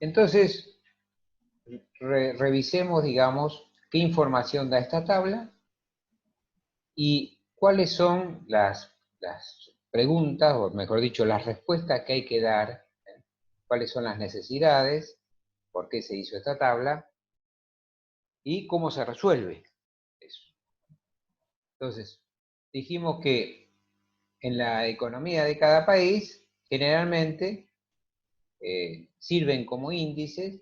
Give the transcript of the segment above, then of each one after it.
Entonces, revisemos, digamos, qué información da esta tabla y cuáles son las preguntas, o mejor dicho, las respuestas que hay que dar, cuáles son las necesidades, por qué se hizo esta tabla, y cómo se resuelve eso. Entonces, dijimos que en la economía de cada país, generalmente, sirven como índices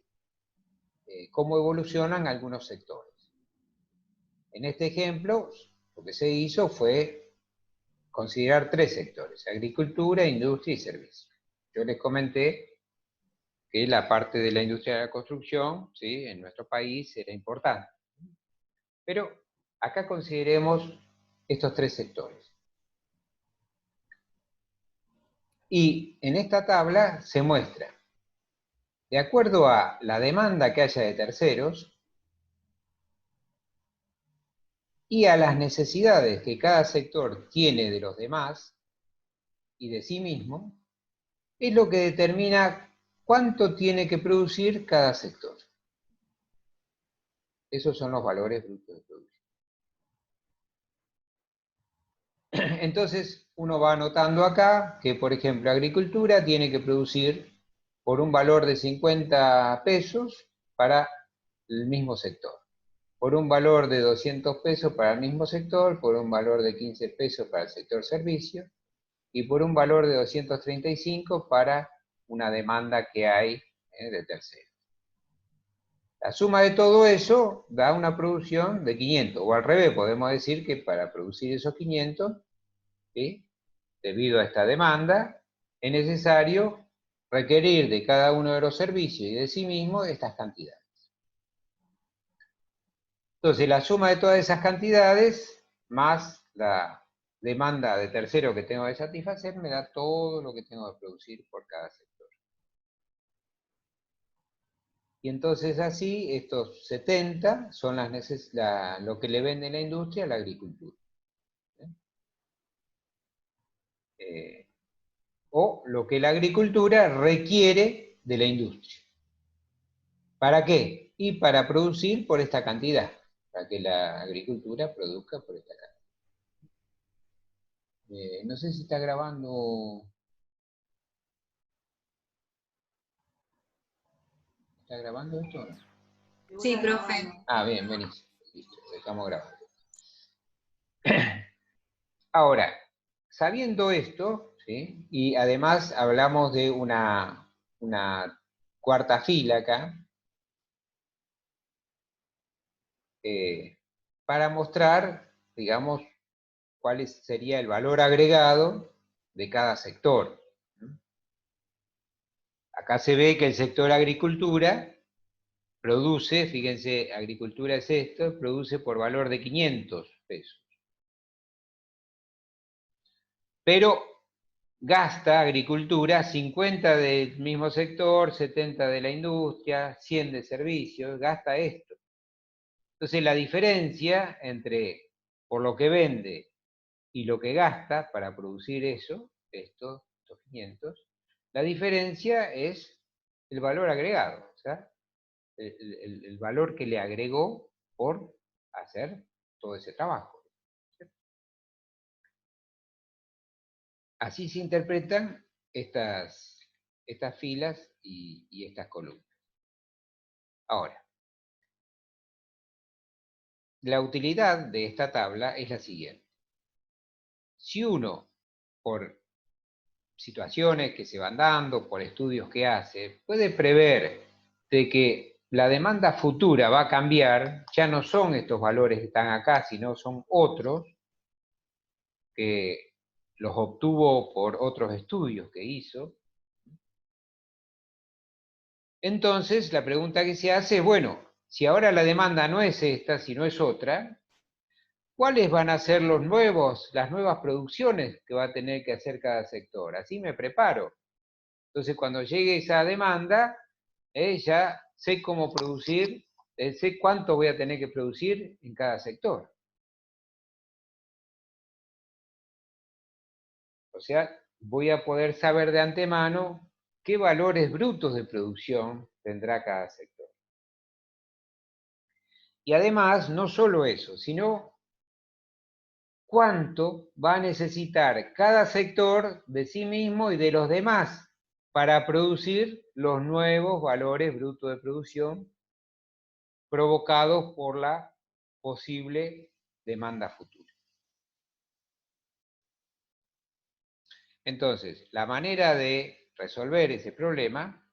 cómo evolucionan algunos sectores. En este ejemplo, lo que se hizo fue considerar 3 sectores: agricultura, industria y servicios. Yo les comenté que la parte de la industria de la construcción, ¿sí?, en nuestro país era importante. Pero acá consideremos estos 3 sectores. Y en esta tabla se muestra, de acuerdo a la demanda que haya de terceros y a las necesidades que cada sector tiene de los demás y de sí mismo, es lo que determina cuánto tiene que producir cada sector. Esos son los valores brutos de producción. Entonces, uno va anotando acá que, por ejemplo, agricultura tiene que producir por un valor de 50 pesos para el mismo sector, por un valor de 200 pesos para el mismo sector, por un valor de 15 pesos para el sector servicio, y por un valor de 235 para una demanda que hay de terceros. La suma de todo eso da una producción de 500, o al revés, podemos decir que para producir esos 500, ¿sí?, debido a esta demanda, es necesario requerir de cada uno de los servicios y de sí mismo estas cantidades. Entonces, la suma de todas esas cantidades, más la demanda de tercero que tengo que satisfacer, me da todo lo que tengo que producir por cada sector. Y entonces así, estos 70 son lo que le vende la industria a la agricultura. O lo que la agricultura requiere de la industria. ¿Para qué? Y para producir por esta cantidad, para que la agricultura produzca por esta cantidad. No sé si está grabando. ¿Está grabando esto o no? Sí, profe. Ah, bien, buenísimo. Listo, dejamos grabando. Ahora, sabiendo esto, ¿sí?, y además hablamos de una cuarta fila acá, para mostrar, digamos, cuál sería el valor agregado de cada sector. Acá se ve que el sector agricultura produce, fíjense, agricultura es esto, produce por valor de 500 pesos. Pero gasta agricultura 50 del mismo sector, 70 de la industria, 100 de servicios, gasta esto. Entonces la diferencia entre por lo que vende y lo que gasta para producir eso, estos 500, la diferencia es el valor agregado, o sea, el valor que le agregó por hacer todo ese trabajo. Así se interpretan estas filas y estas columnas. Ahora, la utilidad de esta tabla es la siguiente. Si uno, por situaciones que se van dando, por estudios que hace, puede prever de que la demanda futura va a cambiar, ya no son estos valores que están acá, sino son otros, que los obtuvo por otros estudios que hizo. Entonces, la pregunta que se hace es, bueno, si ahora la demanda no es esta, sino es otra, ¿cuáles van a ser las nuevas producciones que va a tener que hacer cada sector? Así me preparo. Entonces, cuando llegue esa demanda, ya sé cómo producir, sé cuánto voy a tener que producir en cada sector. O sea, voy a poder saber de antemano qué valores brutos de producción tendrá cada sector. Y además, no solo eso, sino cuánto va a necesitar cada sector de sí mismo y de los demás para producir los nuevos valores brutos de producción provocados por la posible demanda futura. Entonces, la manera de resolver ese problema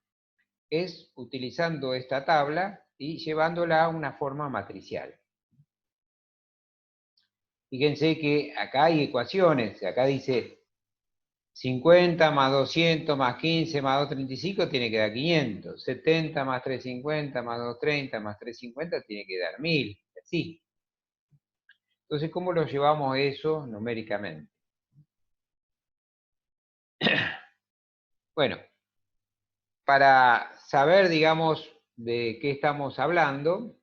es utilizando esta tabla y llevándola a una forma matricial. Fíjense que acá hay ecuaciones, acá dice 50 más 200 más 15 más 235 tiene que dar 500, 70 más 350 más 230 más 350 tiene que dar 1000, así. Entonces, ¿cómo lo llevamos eso numéricamente? Bueno, para saber, digamos, de qué estamos hablando,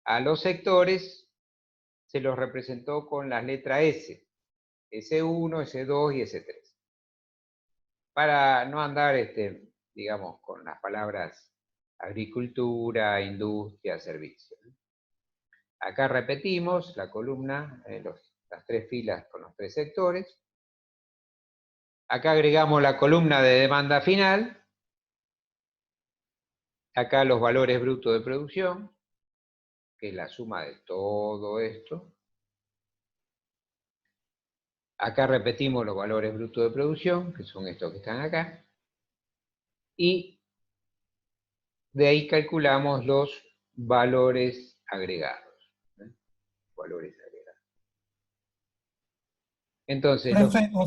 a los sectores se los representó con la letra S, S1, S2 y S3. Para no andar, digamos, con las palabras agricultura, industria, servicio. Acá repetimos la columna, las tres filas con los tres sectores. Acá agregamos la columna de demanda final. Acá los valores brutos de producción, que es la suma de todo esto. Acá repetimos los valores brutos de producción, que son estos que están acá. Y de ahí calculamos los valores agregados. Valores agregados. Entonces, Profe, o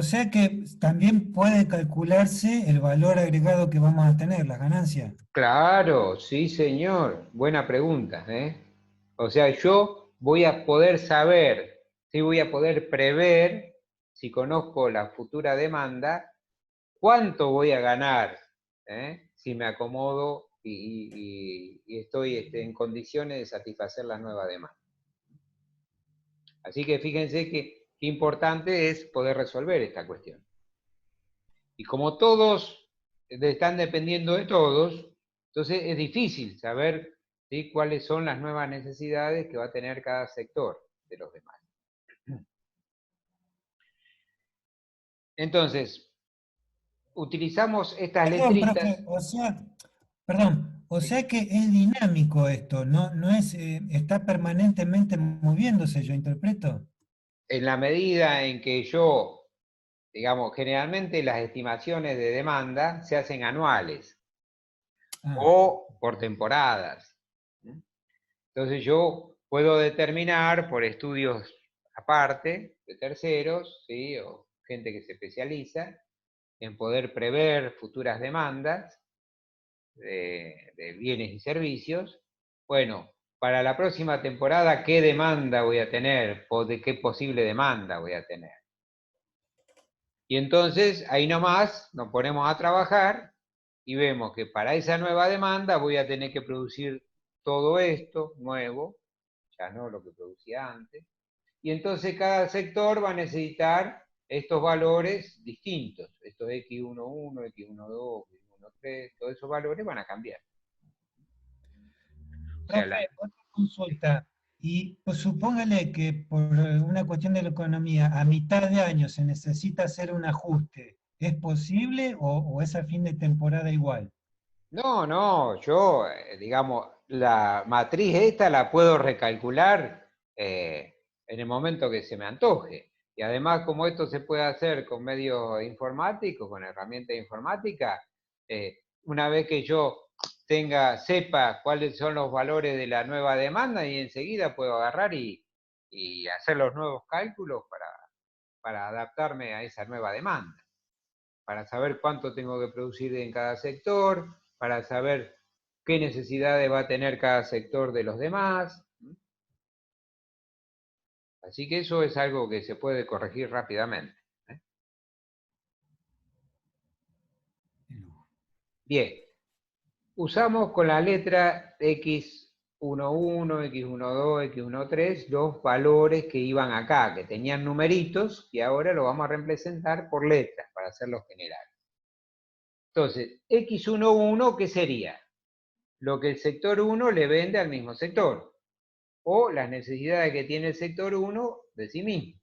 sea que también puede calcularse el valor agregado que vamos a tener, las ganancias. claro, sí señor, buena pregunta, O sea, yo voy a poder saber, sí voy a poder prever, si conozco la futura demanda, cuánto voy a ganar, si me acomodo y estoy en condiciones de satisfacer la nueva demanda. Así que fíjense que importante es poder resolver esta cuestión. Y como todos están dependiendo de todos, entonces es difícil saber, ¿sí?, cuáles son las nuevas necesidades que va a tener cada sector de los demás. Entonces, utilizamos estas letritas. Profe, o sea que es dinámico esto, no es, está permanentemente moviéndose, yo interpreto. En la medida en que yo, digamos, generalmente las estimaciones de demanda se hacen anuales o por temporadas. Entonces yo puedo determinar por estudios aparte, de terceros, ¿sí?, o gente que se especializa en poder prever futuras demandas de bienes y servicios. Bueno, para la próxima temporada, ¿qué demanda voy a tener? ¿De qué posible demanda voy a tener? Y entonces, ahí nomás, nos ponemos a trabajar y vemos que para esa nueva demanda voy a tener que producir todo esto nuevo, ya no lo que producía antes, y entonces cada sector va a necesitar estos valores distintos, estos X11, X12, X13, todos esos valores van a cambiar. O sea, Profe, otra consulta. Y pues supóngale que por una cuestión de la economía, a mitad de año se necesita hacer un ajuste. ¿Es posible o es a fin de temporada igual? no, yo, digamos, la matriz esta la puedo recalcular en el momento que se me antoje. Y además, como esto se puede hacer con medios informáticos, con herramientas informáticas, una vez que yo sepa cuáles son los valores de la nueva demanda, y enseguida puedo agarrar y hacer los nuevos cálculos para adaptarme a esa nueva demanda, para saber cuánto tengo que producir en cada sector, para saber qué necesidades va a tener cada sector de los demás. Así que eso es algo que se puede corregir rápidamente. Bien, usamos con la letra X11, X12, X13 los valores que iban acá, que tenían numeritos, y ahora lo vamos a representar por letras para hacerlos generales. Entonces, X11, ¿qué sería? Lo que el sector 1 le vende al mismo sector, o las necesidades que tiene el sector 1 de sí mismo.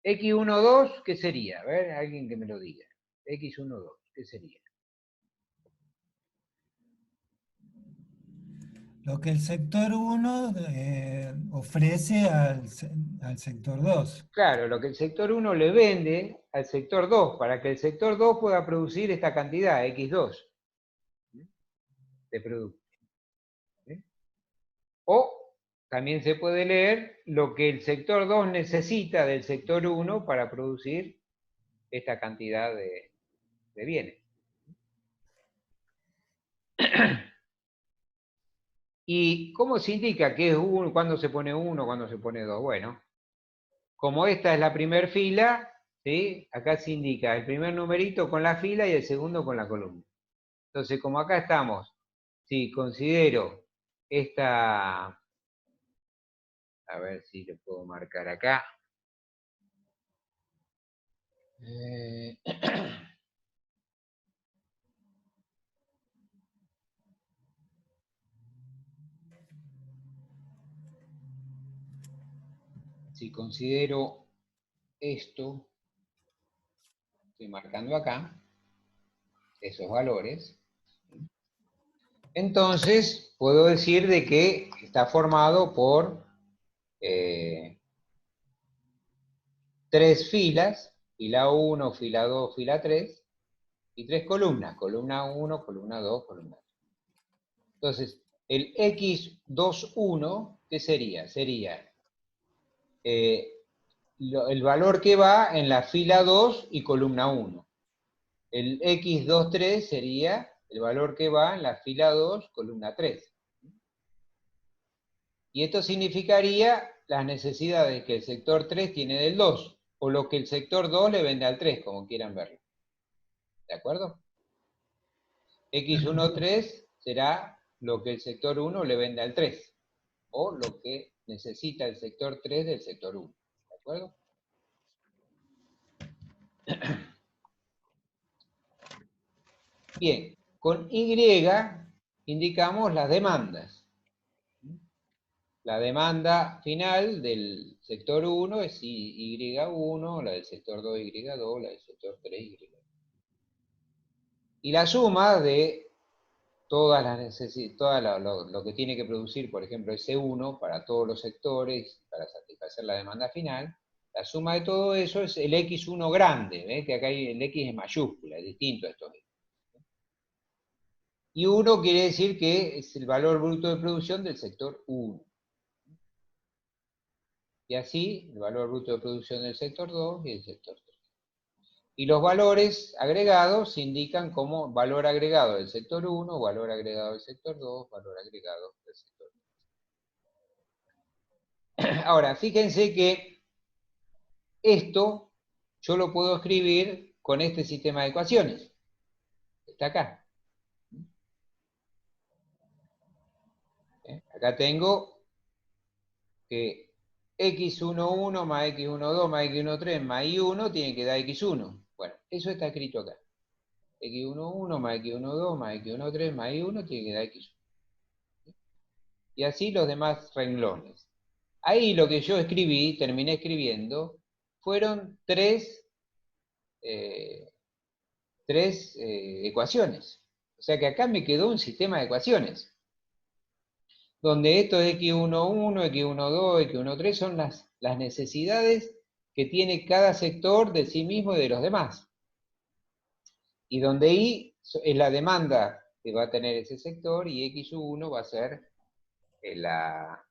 X12, ¿qué sería? A ver, alguien que me lo diga. X12, ¿qué sería? Lo que el sector 1 ofrece al sector 2. Claro, lo que el sector 1 le vende al sector 2, para que el sector 2 pueda producir esta cantidad, X2, de producto. ¿Sí? O también se puede leer lo que el sector 2 necesita del sector 1 para producir esta cantidad de bienes. ¿Y cómo se indica qué es 1, cuándo se pone 1, cuándo se pone 2? Bueno, como esta es la primera fila, ¿sí? Acá se indica el primer numerito con la fila y el segundo con la columna. Entonces, como acá estamos, si considero esta, a ver si lo puedo marcar acá. Si considero esto, estoy marcando acá, esos valores, entonces puedo decir de que está formado por 3 filas, fila 1, fila 2, fila 3, y 3 columnas, columna 1, columna 2, columna 3. Entonces, el X21, ¿qué sería? Sería el valor que va en la fila 2 y columna 1. El X23 sería el valor que va en la fila 2, columna 3. Y esto significaría las necesidades que el sector 3 tiene del 2, o lo que el sector 2 le vende al 3, como quieran verlo. ¿De acuerdo? X13 será lo que el sector 1 le vende al 3, o lo que necesita el sector 3 del sector 1. ¿De acuerdo? Bien, con Y indicamos las demandas. La demanda final del sector 1 es Y1, la del sector 2 Y2, la del sector 3 Y2. Y la suma de todas las necesidades, lo que tiene que producir, por ejemplo, ese 1 para todos los sectores, para satisfacer la demanda final, la suma de todo eso es el X1 grande, ¿ves? Que acá el X es mayúscula, es distinto a estos. Y 1 quiere decir que es el valor bruto de producción del sector 1. Y así, el valor bruto de producción del sector 2 y el sector 3. Y los valores agregados se indican como valor agregado del sector 1, valor agregado del sector 2, valor agregado del sector 3. Ahora, fíjense que esto yo lo puedo escribir con este sistema de ecuaciones. Está acá. Acá tengo que X11 más X12 más X13 más Y1 tiene que dar X1. Bueno, eso está escrito acá. X11 más X12 más X13 más Y1 tiene que dar X1. Y así los demás renglones. Ahí lo que yo escribí, terminé escribiendo, fueron tres ecuaciones. O sea que acá me quedó un sistema de ecuaciones, donde esto es X11, X12, X13 son las necesidades que tiene cada sector de sí mismo y de los demás. Y donde Y es la demanda que va a tener ese sector y X1 va a ser la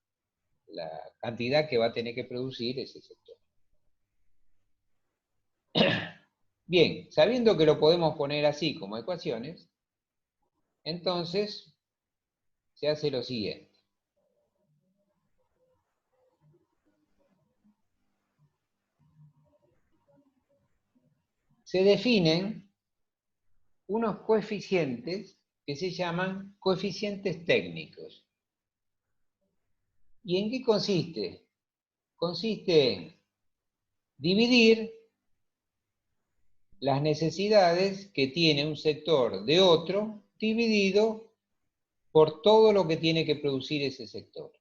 cantidad que va a tener que producir ese sector. Bien, sabiendo que lo podemos poner así como ecuaciones, entonces se hace lo siguiente. Se definen unos coeficientes que se llaman coeficientes técnicos. ¿Y en qué consiste? Consiste en dividir las necesidades que tiene un sector de otro dividido por todo lo que tiene que producir ese sector.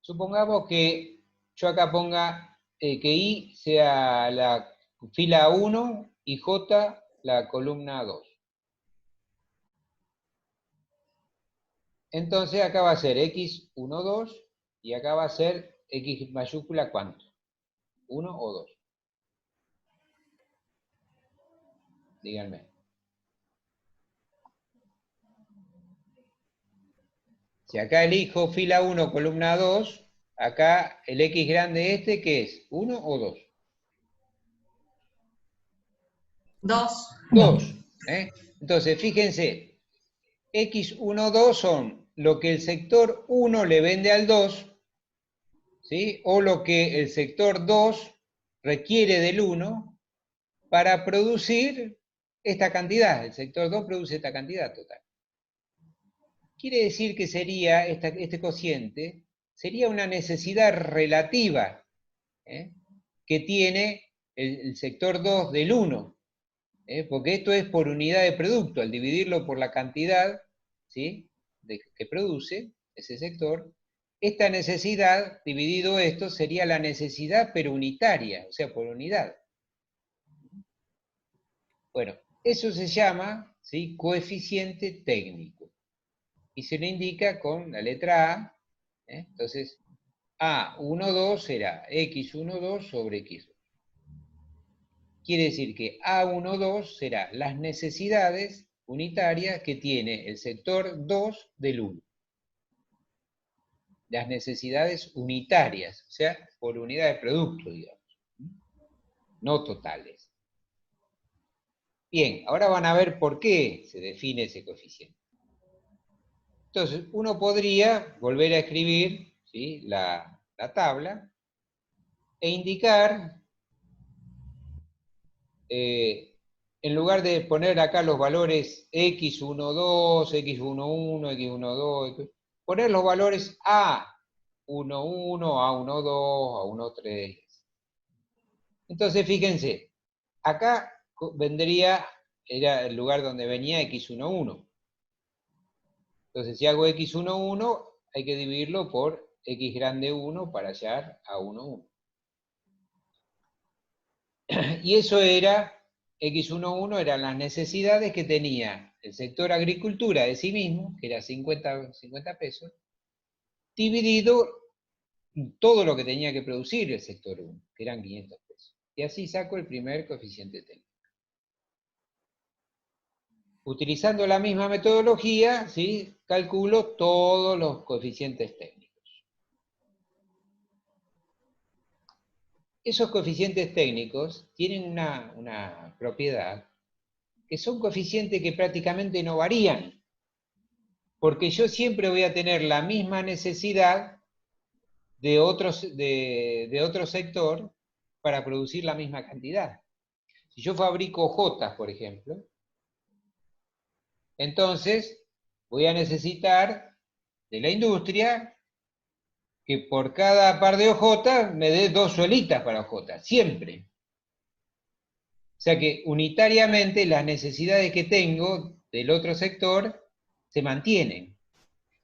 Supongamos que yo acá ponga que I sea la fila 1 y J la columna 2. Entonces acá va a ser X1, 2 y acá va a ser X mayúscula ¿cuánto? 1 o 2. Díganme. Si acá elijo fila 1, columna 2, acá el X grande este, ¿qué es? ¿1 o 2? 2. 2. Entonces, fíjense, X1, 2 son lo que el sector 1 le vende al 2, ¿sí? O lo que el sector 2 requiere del 1 para producir esta cantidad. El sector 2 produce esta cantidad total. Quiere decir que sería, este cociente, sería una necesidad relativa que tiene el sector 2 del 1, porque esto es por unidad de producto, al dividirlo por la cantidad, ¿sí?, que produce ese sector, esta necesidad, dividido esto, sería la necesidad pero unitaria, o sea, por unidad. Bueno, eso se llama, ¿sí?, coeficiente técnico. Y se lo indica con la letra A. Entonces, A12 será X12 sobre X2. Quiere decir que A12 será las necesidades unitarias que tiene el sector 2 del 1. Las necesidades unitarias, o sea, por unidad de producto, digamos. No totales. Bien, ahora van a ver por qué se define ese coeficiente. Entonces, uno podría volver a escribir, ¿sí?, la tabla e indicar, en lugar de poner acá los valores X12, X11, X12, poner los valores A11, A12, A13. Entonces, fíjense, acá vendría, era el lugar donde venía X11. Entonces, si hago X11, hay que dividirlo por X grande 1 para hallar A11. Y eso era, X11 eran las necesidades que tenía el sector agricultura de sí mismo, que era 50 pesos, dividido todo lo que tenía que producir el sector 1, que eran 500 pesos. Y así saco el primer coeficiente técnico. Utilizando la misma metodología, ¿sí?, calculo todos los coeficientes técnicos. Esos coeficientes técnicos tienen una propiedad, que son coeficientes que prácticamente no varían, porque yo siempre voy a tener la misma necesidad de otro sector para producir la misma cantidad. Si yo fabrico hojas, por ejemplo, entonces voy a necesitar de la industria que por cada par de hojotas me dé 2 suelitas para hojotas, siempre. O sea que unitariamente las necesidades que tengo del otro sector se mantienen.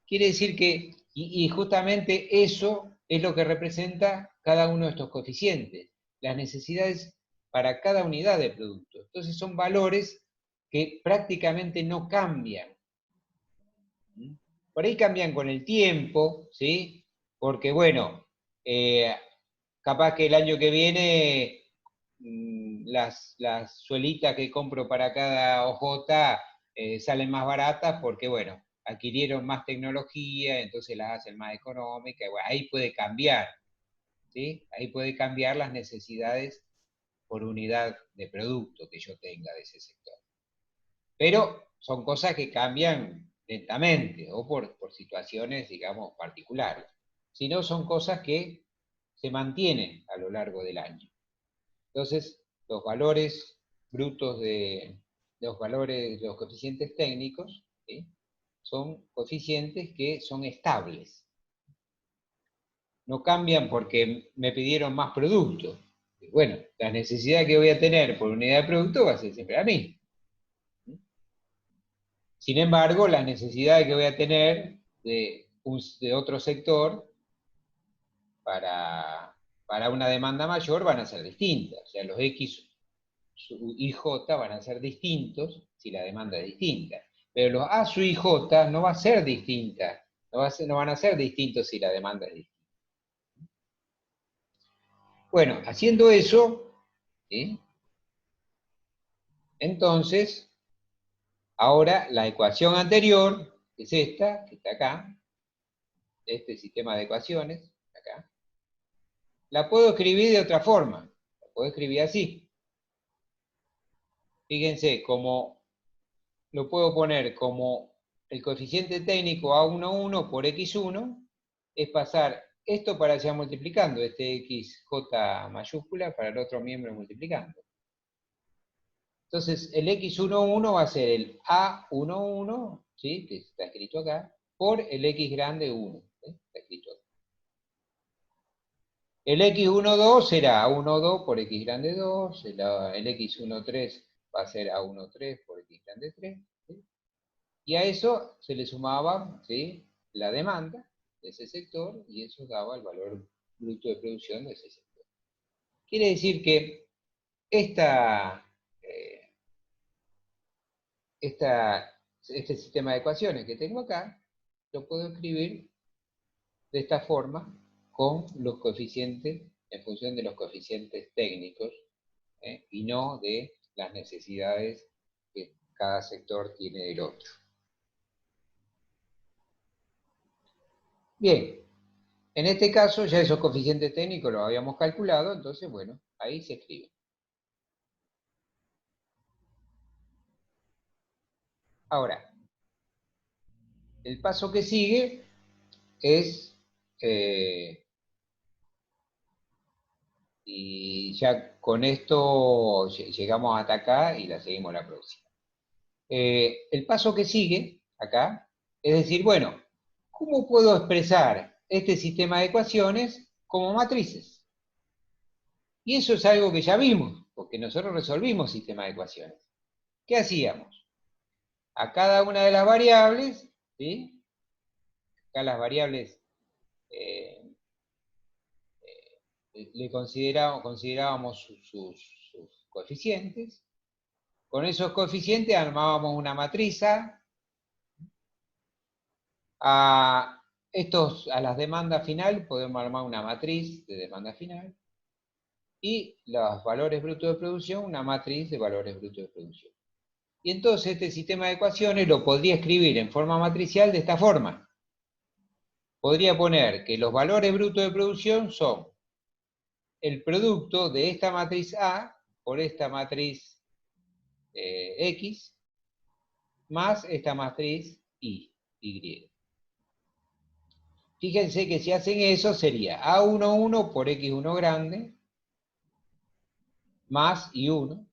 Quiere decir que, y justamente eso es lo que representa cada uno de estos coeficientes, las necesidades para cada unidad de producto. Entonces son valores que prácticamente no cambian. Por ahí cambian con el tiempo, ¿sí? Porque bueno, capaz que el año que viene las suelitas que compro para cada hojota salen más baratas porque, bueno, adquirieron más tecnología, entonces las hacen más económicas. Bueno, ahí puede cambiar, ¿sí? Ahí puede cambiar las necesidades por unidad de producto que yo tenga de ese sector. Pero son cosas que cambian lentamente o por situaciones, digamos, particulares. Si no, son cosas que se mantienen a lo largo del año. Entonces, los valores brutos de los coeficientes técnicos, ¿sí?, son coeficientes que son estables. No cambian porque me pidieron más producto, Bueno, la necesidad que voy a tener por unidad de producto va a ser siempre la misma. Sin embargo, las necesidades que voy a tener de otro sector para una demanda mayor van a ser distintas. O sea, los X y J van a ser distintos si la demanda es distinta. Pero los A sub y J no va a ser distinta. No van a ser distintos si la demanda es distinta. Bueno, haciendo eso, ¿sí? Entonces, ahora la ecuación anterior, que es esta, que está acá, este sistema de ecuaciones, acá, la puedo escribir de otra forma. La puedo escribir así. Fíjense, como lo puedo poner como el coeficiente técnico A11 por X1, es pasar esto para allá multiplicando, este XJ mayúscula para el otro miembro multiplicando. Entonces, el X11 va a ser el A11, ¿sí? Que está escrito acá, por el X grande 1, ¿sí? Está escrito acá. El X12 será A12 por X grande 2, el X13 va a ser A13 por X grande 3, ¿sí? Y a eso se le sumaba, ¿sí? La demanda de ese sector, y eso daba el valor bruto de producción de ese sector. Quiere decir que este sistema de ecuaciones que tengo acá, lo puedo escribir de esta forma, con los coeficientes, en función de los coeficientes técnicos, y no de las necesidades que cada sector tiene del otro. Bien, en este caso ya esos coeficientes técnicos los habíamos calculado, entonces bueno, ahí se escribe. Ahora, el paso que sigue es, y ya con esto llegamos hasta acá y la seguimos la próxima. El paso que sigue, acá, es decir, bueno, ¿cómo puedo expresar este sistema de ecuaciones como matrices? Y eso es algo que ya vimos, porque nosotros resolvimos sistemas de ecuaciones. ¿Qué hacíamos? A cada una de las variables, ¿sí? Acá las variables le considerábamos sus coeficientes. Con esos coeficientes armábamos una matriz A. A las demandas final podemos armar una matriz de demanda final. Y los valores brutos de producción, una matriz de valores brutos de producción. Y entonces este sistema de ecuaciones lo podría escribir en forma matricial de esta forma. Podría poner que los valores brutos de producción son el producto de esta matriz A por esta matriz X, más esta matriz Y. Fíjense que si hacen eso sería A11 por X1 grande, más Y1,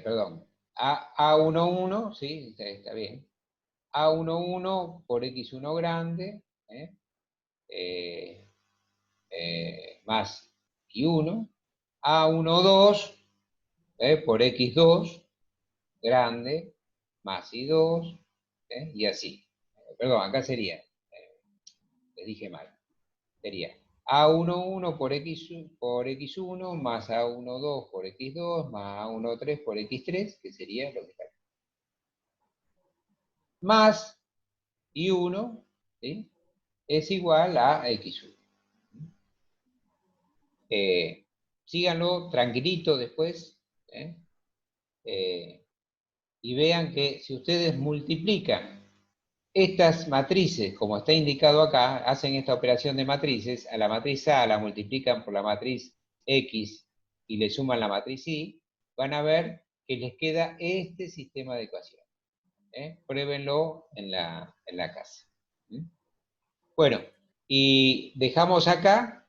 perdón, A11, sí, está bien, A11 por X1 grande, más Y1, A12 por X2 grande, más Y2, y así. Perdón, acá sería, les dije mal, sería A11 por X1, más A12 por X2, más A13 por X3, que sería lo que está acá. Más Y1, ¿sí? Es igual a X1. Síganlo tranquilito después, y vean que si ustedes multiplican estas matrices, como está indicado acá, hacen esta operación de matrices, a la matriz A la multiplican por la matriz X y le suman la matriz Y, van a ver que les queda este sistema de ecuaciones. Pruébenlo en la casa. Bueno, y dejamos acá,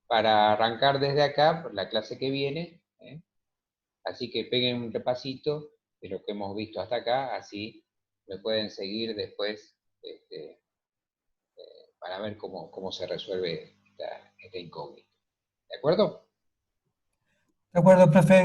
para arrancar desde acá, por la clase que viene. Así que peguen un repasito de lo que hemos visto hasta acá, así me pueden seguir después para ver cómo se resuelve esta incógnita. ¿De acuerdo? De acuerdo, profe.